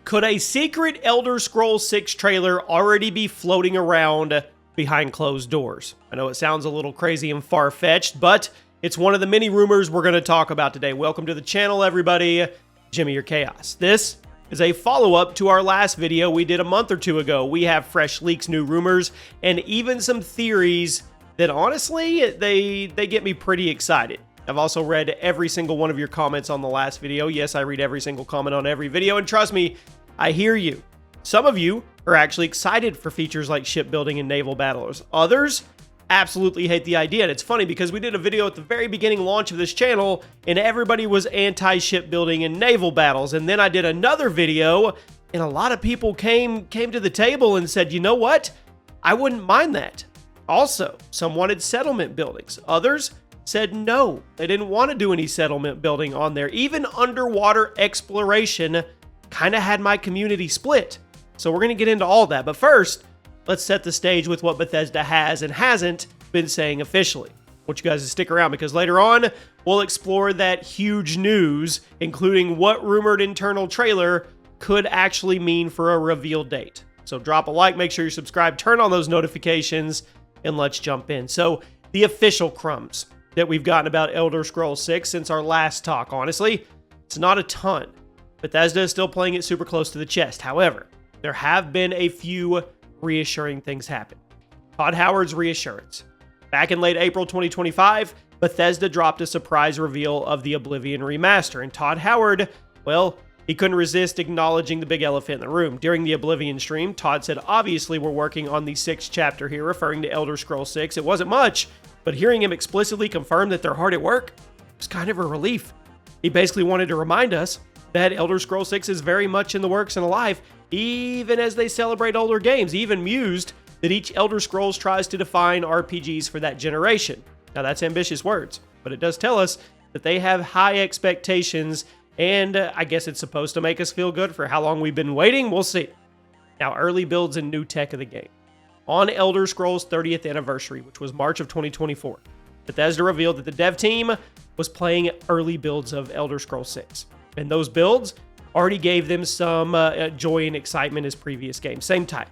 Could a secret Elder Scrolls 6 trailer already be floating around behind closed doors? I know it sounds a little crazy and far-fetched, but it's one of the many rumors we're going to talk about today. Welcome to the channel, everybody. Jimmy or Chaos. This is a follow-up to our last video we did a month or two ago. We have fresh leaks, new rumors, and even some theories that honestly, they get me pretty excited. I've also read every single one of your comments on the last video. Yes, I read every single comment on every video, and trust me, I hear you. Some of you are actually excited for features like shipbuilding and naval battles. Others absolutely hate the idea. And it's funny because we did a video at the very beginning launch of this channel and everybody was anti-shipbuilding and naval battles. And then I did another video and a lot of people came to the table and said, you know what? I wouldn't mind that. Also, some wanted settlement buildings. Others said no, they didn't want to do any settlement building on there. Even underwater exploration kind of had my community split. So we're going to get into all that. But first, let's set the stage with what Bethesda has and hasn't been saying officially. I want you guys to stick around because later on, we'll explore that huge news, including what rumored internal trailer could actually mean for a reveal date. So drop a like, make sure you're subscribed, turn on those notifications, and let's jump in. So the official crumbs that we've gotten about Elder Scrolls 6 since our last talk. Honestly, it's not a ton. Bethesda is still playing it super close to the chest. However, there have been a few reassuring things happen. Todd Howard's reassurance. Back in late April 2025, Bethesda dropped a surprise reveal of the Oblivion remaster, and Todd Howard, well, he couldn't resist acknowledging the big elephant in the room. During the Oblivion stream, Todd said, obviously we're working on the 6th chapter here, referring to Elder Scrolls 6. It wasn't much, but hearing him explicitly confirm that they're hard at work was kind of a relief. He basically wanted to remind us that Elder Scrolls 6 is very much in the works and alive, even as they celebrate older games. He even mused that each Elder Scrolls tries to define RPGs for that generation. Now that's ambitious words, but it does tell us that they have high expectations, and I guess it's supposed to make us feel good for how long we've been waiting. We'll see. Now, early builds and new tech of the game. On Elder Scrolls 30th anniversary, which was March of 2024, Bethesda revealed that the dev team was playing early builds of Elder Scrolls 6. And those builds already gave them some joy and excitement as previous games. Same type.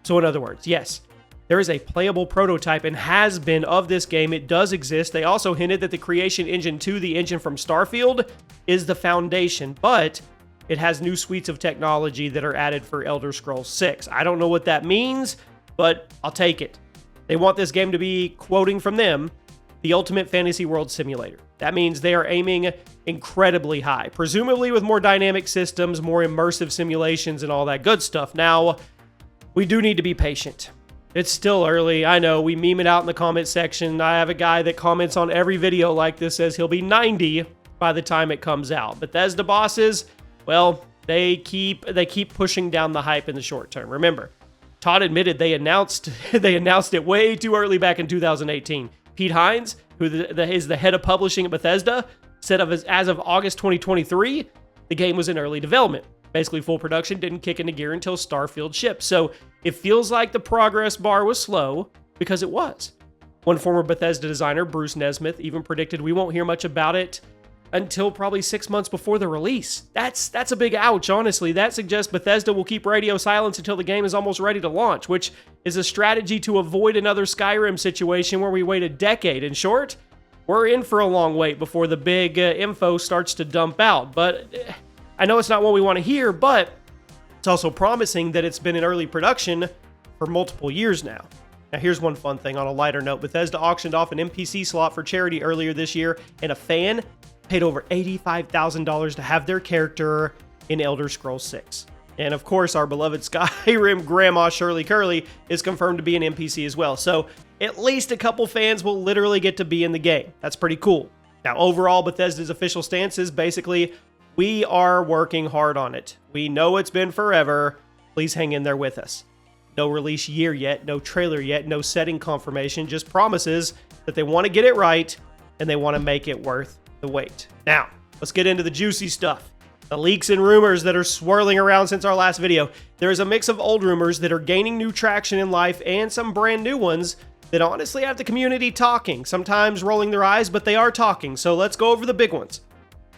So in other words, yes, there is a playable prototype and has been of this game. It does exist. They also hinted that the Creation Engine 2, the engine from Starfield, is the foundation, but it has new suites of technology that are added for Elder Scrolls 6. I don't know what that means, but I'll take it. They want this game to be, quoting from them, the ultimate fantasy world simulator. That means they are aiming incredibly high, presumably with more dynamic systems, more immersive simulations, and all that good stuff. Now, we do need to be patient. It's still early. I know, we meme it out in the comment section. I have a guy that comments on every video like this, says he'll be 90 by the time it comes out. Bethesda bosses, well, they keep pushing down the hype in the short term. Remember, Todd admitted they announced it way too early back in 2018. Pete Hines, who is the head of publishing at Bethesda, said as of August 2023, the game was in early development. Basically, full production didn't kick into gear until Starfield shipped. So it feels like the progress bar was slow, because it was. One former Bethesda designer, Bruce Nesmith, even predicted we won't hear much about it until probably 6 months before the release. That's a big ouch, honestly. That suggests Bethesda will keep radio silence until the game is almost ready to launch, which is a strategy to avoid another Skyrim situation where we wait a decade. In short, we're in for a long wait before the big info starts to dump out. But I know it's not what we want to hear, but it's also promising that it's been in early production for multiple years now. Now, here's one fun thing on a lighter note. Bethesda auctioned off an NPC slot for charity earlier this year, and a fan paid over $85,000 to have their character in Elder Scrolls 6. And of course, our beloved Skyrim Grandma Shirley Curly is confirmed to be an NPC as well. So at least a couple fans will literally get to be in the game. That's pretty cool. Now, overall, Bethesda's official stance is basically, we are working hard on it. We know it's been forever. Please hang in there with us. No release year yet, no trailer yet, no setting confirmation, just promises that they want to get it right and they want to make it worth the wait. Now, let's get into the juicy stuff. The leaks and rumors that are swirling around since our last video. There is a mix of old rumors that are gaining new traction in life and some brand new ones that honestly have the community talking, sometimes rolling their eyes, but they are talking. So let's go over the big ones.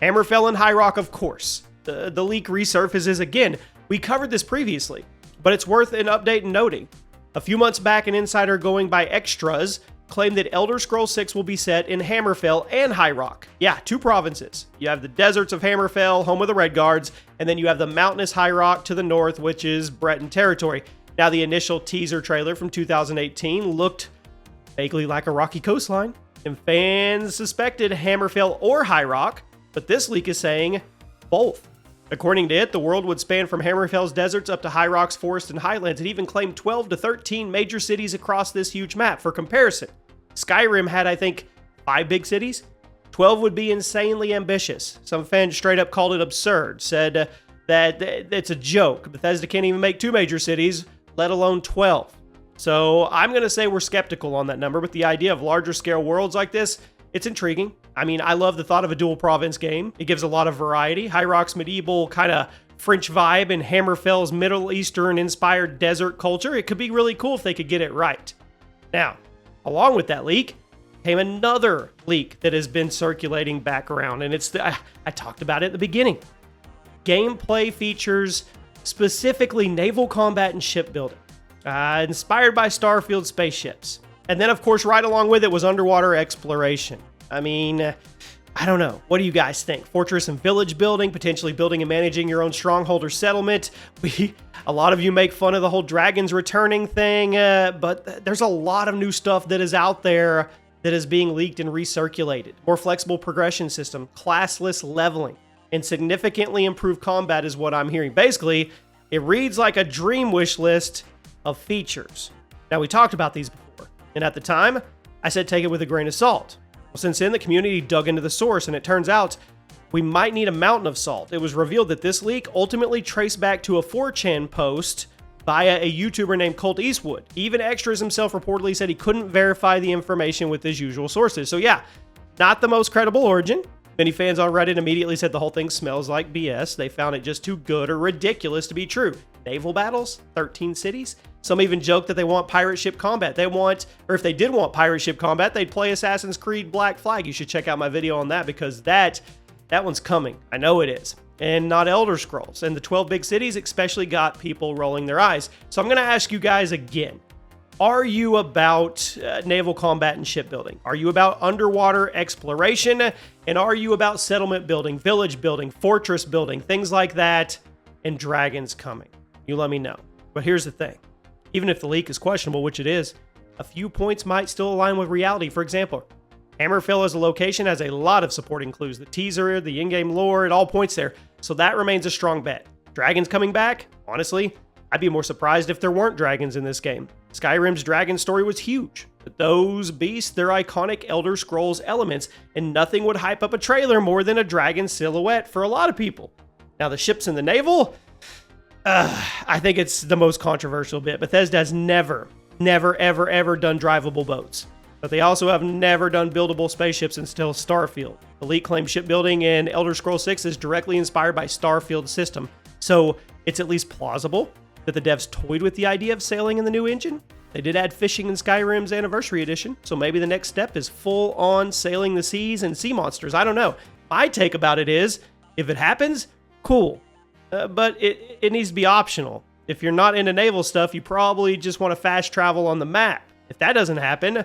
Hammerfell and High Rock, of course. The leak resurfaces again. We covered this previously, but it's worth an update and noting. A few months back, an insider going by Extras claimed that Elder Scrolls 6 will be set in Hammerfell and High Rock. Yeah, 2 provinces. You have the deserts of Hammerfell, home of the Red Guards, and then you have the mountainous High Rock to the north, which is Breton territory. Now, the initial teaser trailer from 2018 looked vaguely like a rocky coastline, and fans suspected Hammerfell or High Rock, but this leak is saying both. According to it, the world would span from Hammerfell's deserts up to High Rock's forests and highlands. It even claimed 12 to 13 major cities across this huge map. For comparison, Skyrim had, I think, 5 big cities. 12 would be insanely ambitious. Some fans straight up called it absurd, said that it's a joke. Bethesda can't even make 2 major cities, let alone 12. So I'm going to say we're skeptical on that number, but the idea of larger scale worlds like this, it's intriguing. I mean, I love the thought of a dual province game. It gives a lot of variety. High Rock's medieval kind of French vibe and Hammerfell's Middle Eastern inspired desert culture. It could be really cool if they could get it right. Now, along with that leak came another leak that has been circulating back around, and it's I talked about it at the beginning. Gameplay features, specifically naval combat and shipbuilding, inspired by Starfield spaceships. And then, of course, right along with it was underwater exploration. I mean, I don't know. What do you guys think? Fortress and village building, potentially building and managing your own stronghold or settlement. A lot of you make fun of the whole dragons returning thing, but there's a lot of new stuff that is out there that is being leaked and recirculated. More flexible progression system, classless leveling, and significantly improved combat is what I'm hearing. Basically, it reads like a dream wish list of features. Now, we talked about these before. And at the time, I said take it with a grain of salt. Well, since then, the community dug into the source, and it turns out we might need a mountain of salt. It was revealed that this leak ultimately traced back to a 4chan post via a YouTuber named Colt Eastwood. Even Extras himself reportedly said he couldn't verify the information with his usual sources. So yeah, not the most credible origin. Many fans on Reddit immediately said the whole thing smells like BS. They found it just too good or ridiculous to be true. Naval battles? 13 cities? Some even joke that they want pirate ship combat. Or if they did want pirate ship combat, they'd play Assassin's Creed Black Flag. You should check out my video on that because that one's coming. I know it is. And not Elder Scrolls. And the 12 big cities especially got people rolling their eyes. So I'm going to ask you guys again. Are you about naval combat and shipbuilding? Are you about underwater exploration? And are you about settlement building, village building, fortress building, things like that, and dragons coming? You let me know. But here's the thing. Even if the leak is questionable, which it is, a few points might still align with reality. For example, Hammerfell as a location has a lot of supporting clues. The teaser, the in-game lore, it all points there. So that remains a strong bet. Dragons coming back? Honestly, I'd be more surprised if there weren't dragons in this game. Skyrim's dragon story was huge. But those beasts, they're iconic Elder Scrolls elements, and nothing would hype up a trailer more than a dragon silhouette for a lot of people. Now the ships in the naval? I think it's the most controversial bit. Bethesda has never, ever done drivable boats. But they also have never done buildable spaceships until Starfield. The leak claims shipbuilding in Elder Scrolls 6 is directly inspired by Starfield's system. So it's at least plausible that the devs toyed with the idea of sailing in the new engine. They did add fishing in Skyrim's Anniversary Edition, so maybe the next step is full-on sailing the seas and sea monsters. I don't know. My take about it is, if it happens, cool. But it needs to be optional. If you're not into naval stuff, you probably just want to fast travel on the map. If that doesn't happen,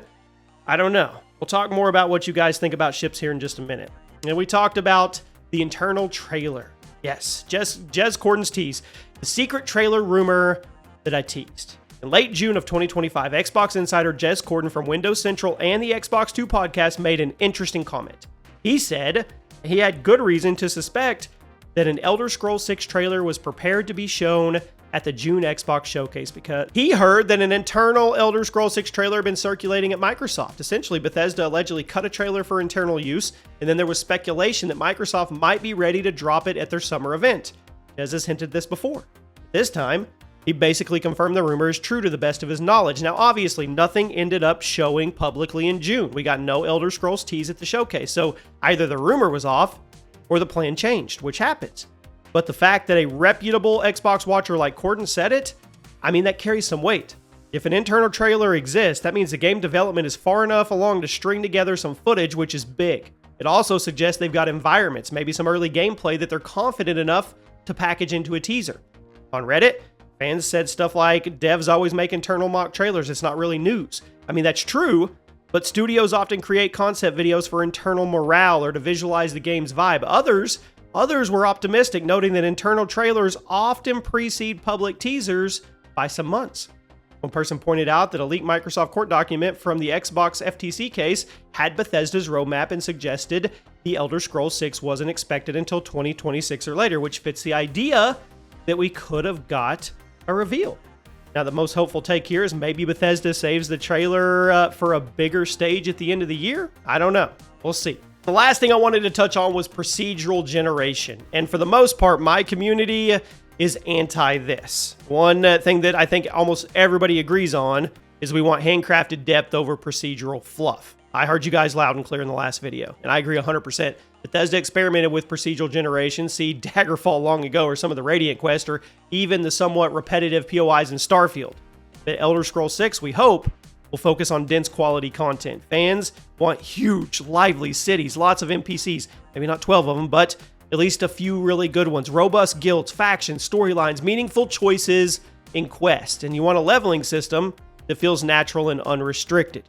I don't know. We'll talk more about what you guys think about ships here in just a minute. And we talked about the internal trailer. Yes, Jez Corden's tease. The secret trailer rumor that I teased. In late June of 2025, Xbox insider Jez Corden from Windows Central and the Xbox 2 podcast made an interesting comment. He said he had good reason to suspect that an Elder Scrolls 6 trailer was prepared to be shown at the June Xbox showcase because he heard that an internal Elder Scrolls 6 trailer had been circulating at Microsoft. Essentially, Bethesda allegedly cut a trailer for internal use, and then there was speculation that Microsoft might be ready to drop it at their summer event. Jez has hinted this before. This time, he basically confirmed the rumor is true to the best of his knowledge. Now, obviously, nothing ended up showing publicly in June. We got no Elder Scrolls tease at the showcase, so either the rumor was off or the plan changed, which happens. But the fact that a reputable Xbox watcher like Corden said it, I mean, that carries some weight. If an internal trailer exists, that means the game development is far enough along to string together some footage, which is big. It also suggests they've got environments, maybe some early gameplay that they're confident enough to package into a teaser. On Reddit, fans said stuff like, devs always make internal mock trailers, it's not really news. I mean, that's true, but studios often create concept videos for internal morale or to visualize the game's vibe. Others were optimistic, noting that internal trailers often precede public teasers by some months. One person pointed out that a leaked Microsoft court document from the Xbox FTC case had Bethesda's roadmap and suggested The Elder Scrolls 6 wasn't expected until 2026 or later, which fits the idea that we could have got a reveal. Now, the most hopeful take here is maybe Bethesda saves the trailer for a bigger stage at the end of the year. I don't know. We'll see. The last thing I wanted to touch on was procedural generation. And for the most part, my community is anti this. One thing that I think almost everybody agrees on is we want handcrafted depth over procedural fluff. I heard you guys loud and clear in the last video, and I agree 100%. Bethesda experimented with procedural generation, see Daggerfall long ago, or some of the Radiant Quest, or even the somewhat repetitive POIs in Starfield. But Elder Scrolls 6, we hope, will focus on dense quality content. Fans want huge, lively cities, lots of NPCs, maybe not 12 of them, but at least a few really good ones. Robust guilds, factions, storylines, meaningful choices in quest. And you want a leveling system that feels natural and unrestricted.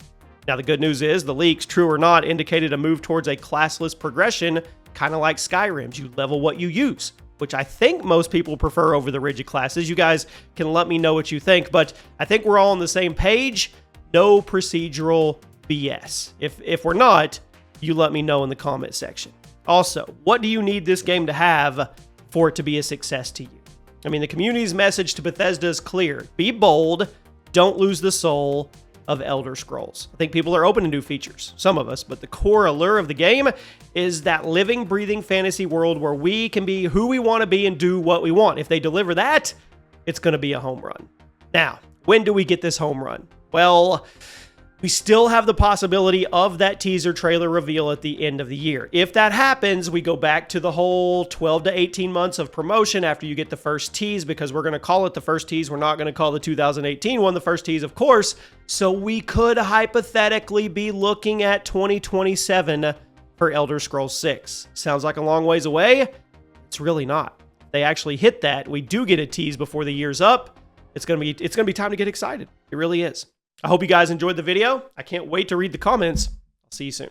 Now, the good news is the leaks, true or not, indicated a move towards a classless progression, kind of like Skyrim's. You level what you use, which I think most people prefer over the rigid classes. You guys can let me know what you think, but I think we're all on the same page. No procedural BS. If we're not, you let me know in the comment section. Also, what do you need this game to have for it to be a success to you? I mean, the community's message to Bethesda is clear. Be bold. Don't lose the soul of Elder Scrolls. I think people are open to new features, some of us, but the core allure of the game is that living, breathing fantasy world where we can be who we want to be and do what we want. If they deliver that, it's going to be a home run. Now, when do we get this home run? Well, we still have the possibility of that teaser trailer reveal at the end of the year. If that happens, we go back to the whole 12 to 18 months of promotion after you get the first tease, because we're going to call it the first tease. We're not going to call the 2018 one the first tease, of course. So we could hypothetically be looking at 2027 for Elder Scrolls 6. Sounds like a long ways away. It's really not. If they actually hit that, we do get a tease before the year's up. It's going to be time to get excited. It really is. I hope you guys enjoyed the video. I can't wait to read the comments. I'll see you soon.